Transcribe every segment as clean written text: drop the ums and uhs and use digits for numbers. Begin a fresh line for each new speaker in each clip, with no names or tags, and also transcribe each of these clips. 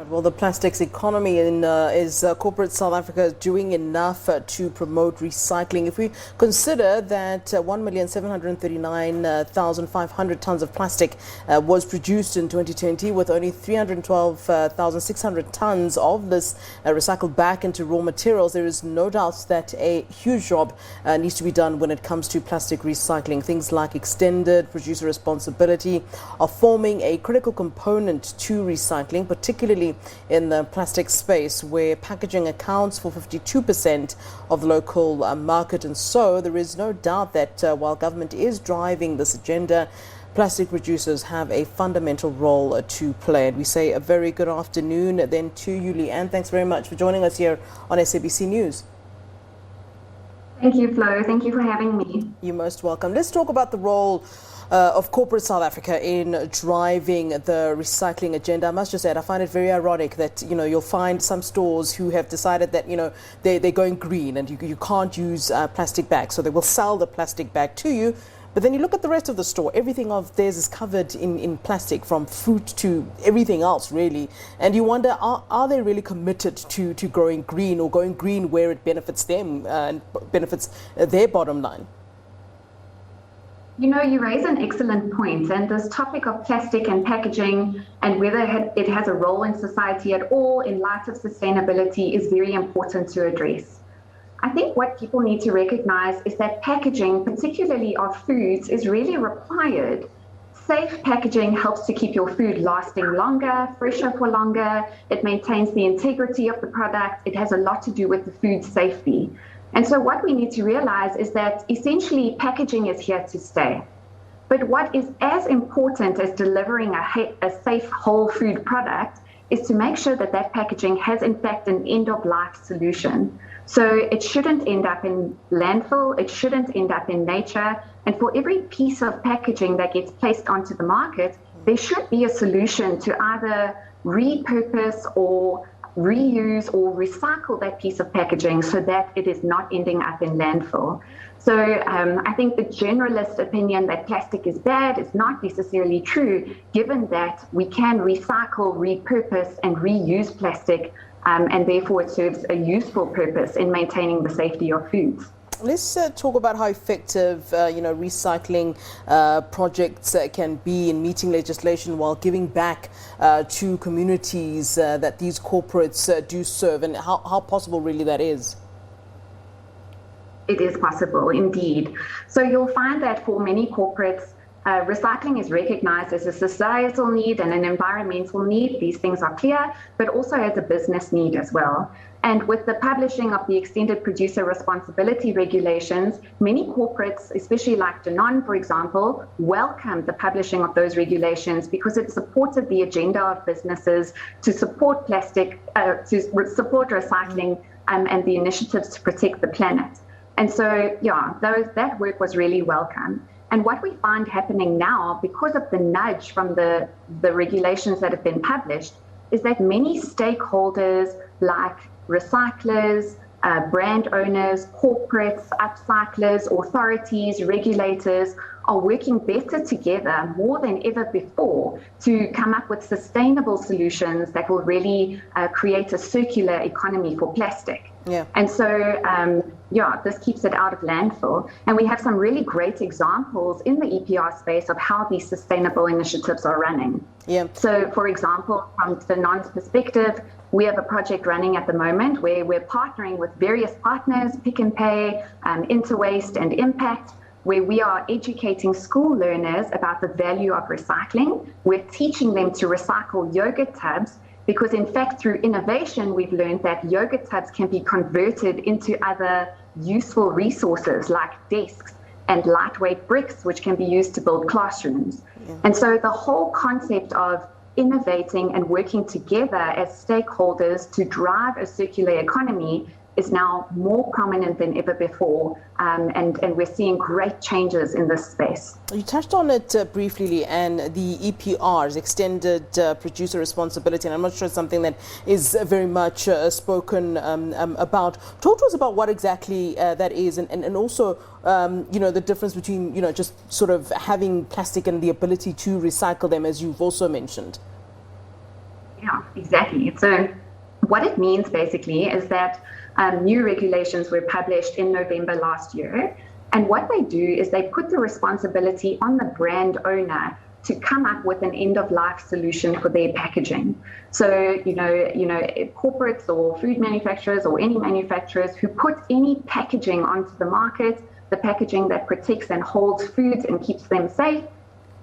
Well, the plastics economy is corporate South Africa doing enough to promote recycling? If we consider that 1,739,500 tons of plastic was produced in 2020, with only 312,600 tons of this recycled back into raw materials, there is no doubt that a huge job needs to be done when it comes to plastic recycling. Things like extended producer responsibility are forming a critical component to recycling, particularly in the plastic space, where packaging accounts for 52% of the local market. And so there is no doubt that while government is driving this agenda, plastic producers have a fundamental role to play. And we say a very good afternoon then to you, Leanne. Thanks very much for joining us here on SABC News.
Thank you, Flo. Thank you for having me.
You're most welcome. Let's talk about the role of corporate South Africa in driving the recycling agenda. I must just add, I find it very ironic that, you'll find some stores who have decided that, they're going green and you can't use plastic bags. So they will sell the plastic bag to you. But then you look at the rest of the store, everything of theirs is covered in plastic, from fruit to everything else, really. And you wonder, are they really committed to growing green, or going green where it benefits them and benefits their bottom line?
You raise an excellent point, and this topic of plastic and packaging and whether it has a role in society at all in light of sustainability is very important to address. I think what people need to recognize is that packaging, particularly of foods, is really required. Safe packaging helps to keep your food lasting longer, fresher for longer. It maintains the integrity of the product. It has a lot to do with the food safety. And so what we need to realize is that essentially packaging is here to stay. But what is as important as delivering a safe whole food product is to make sure that that packaging has in fact an end-of-life solution. So it shouldn't end up in landfill, it shouldn't end up in nature, and for every piece of packaging that gets placed onto the market, there should be a solution to either repurpose or reuse or recycle that piece of packaging so that it is not ending up in landfill. So I think the generalist opinion that plastic is bad is not necessarily true, given that we can recycle, repurpose and reuse plastic, and therefore it serves a useful purpose in maintaining the safety of foods.
Let's talk about how effective, recycling projects can be in meeting legislation while giving back to communities that these corporates do serve, and how possible really that is.
It is possible, indeed. So you'll find that for many corporates, recycling is recognized as a societal need and an environmental need. These things are clear, but also as a business need as well. And with the publishing of the extended producer responsibility regulations, many corporates, especially like Danone, for example, welcomed the publishing of those regulations because it supported the agenda of businesses to support support recycling and the initiatives to protect the planet. And so, that work was really welcome. And what we find happening now, because of the nudge from the regulations that have been published, is that many stakeholders like recyclers, brand owners, corporates, upcyclers, authorities, regulators are working better together more than ever before to come up with sustainable solutions that will really create a circular economy for plastic.
Yeah.
And so, this keeps it out of landfill. And we have some really great examples in the EPR space of how these sustainable initiatives are running.
Yeah.
So, for example, from Danone's perspective, we have a project running at the moment where we're partnering with various partners, Pick and Pay, Interwaste and Impact, where we are educating school learners about the value of recycling. We're teaching them to recycle yogurt tubs, because in fact, through innovation, we've learned that yogurt tubs can be converted into other useful resources like desks and lightweight bricks, which can be used to build classrooms. Yeah. And so the whole concept of innovating and working together as stakeholders to drive a circular economy is now more prominent than ever before, and we're seeing great changes in this space.
You touched on it briefly, and the EPR's extended producer responsibility, and I'm not sure it's something that is very much spoken about. Talk to us about what exactly that is, and also the difference between just sort of having plastic and the ability to recycle them, as you've also mentioned.
Yeah, exactly. So what it means basically is that new regulations were published in November last year. And what they do is they put the responsibility on the brand owner to come up with an end-of-life solution for their packaging. So, corporates or food manufacturers or any manufacturers who put any packaging onto the market, the packaging that protects and holds foods and keeps them safe,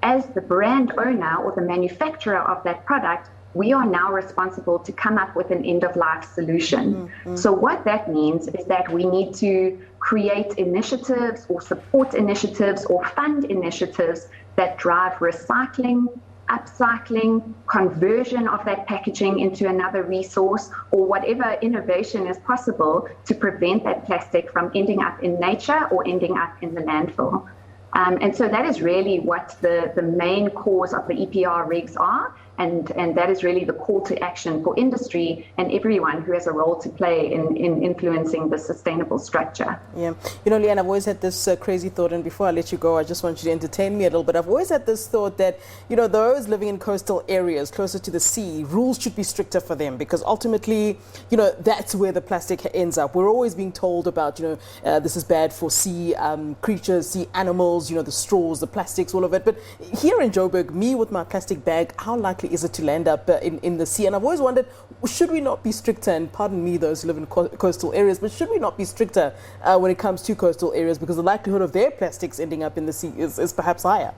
as the brand owner or the manufacturer of that product, we are now responsible to come up with an end-of-life solution. Mm-hmm. So what that means is that we need to create initiatives or support initiatives or fund initiatives that drive recycling, upcycling, conversion of that packaging into another resource, or whatever innovation is possible to prevent that plastic from ending up in nature or ending up in the landfill. And so that is really what the main cause of the EPR regs are. And that is really the call to action for industry and everyone who has a role to play in influencing the sustainable structure.
Yeah. Leanne, I've always had this crazy thought, and before I let you go, I just want you to entertain me a little bit. I've always had this thought that, those living in coastal areas closer to the sea, rules should be stricter for them because ultimately, that's where the plastic ends up. We're always being told about, this is bad for sea creatures, sea animals, the straws, the plastics, all of it. But here in Joburg, me with my plastic bag, how likely is it to land up in the sea? And I've always wondered, should we not be stricter, and pardon me those who live in coastal areas, but should we not be stricter when it comes to coastal areas, because the likelihood of their plastics ending up in the sea is perhaps higher?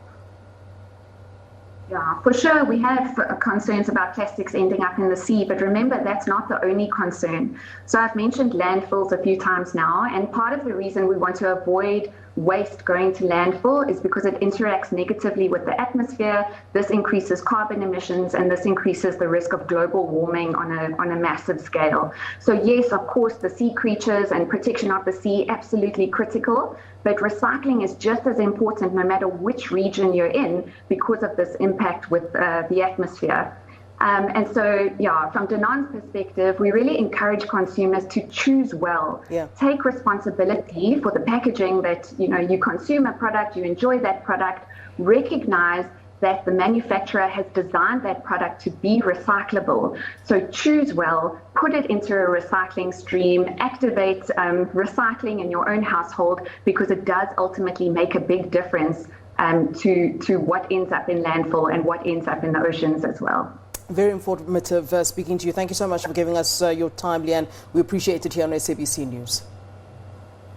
Yeah, for sure. We have concerns about plastics ending up in the sea, but remember, that's not the only concern. So I've mentioned landfills a few times now, and part of the reason we want to avoid waste going to landfill is because it interacts negatively with the atmosphere. This increases carbon emissions, and this increases the risk of global warming on a massive scale. So yes, of course, the sea creatures and protection of the sea, absolutely critical, but recycling is just as important no matter which region you're in because of this impact with the atmosphere. And so, from Danon's perspective, we really encourage consumers to choose well. Yeah. Take responsibility for the packaging that, you consume a product, you enjoy that product, recognize that the manufacturer has designed that product to be recyclable. So choose well, put it into a recycling stream, activate recycling in your own household, because it does ultimately make a big difference to what ends up in landfill and what ends up in the oceans as well.
Very informative speaking to you. Thank you so much for giving us your time, Leanne. We appreciate it here on SABC News.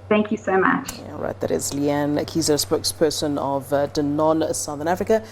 Thank you so much.
Yeah, right. That is Leanne Kiezer, spokesperson of Danon Southern Africa.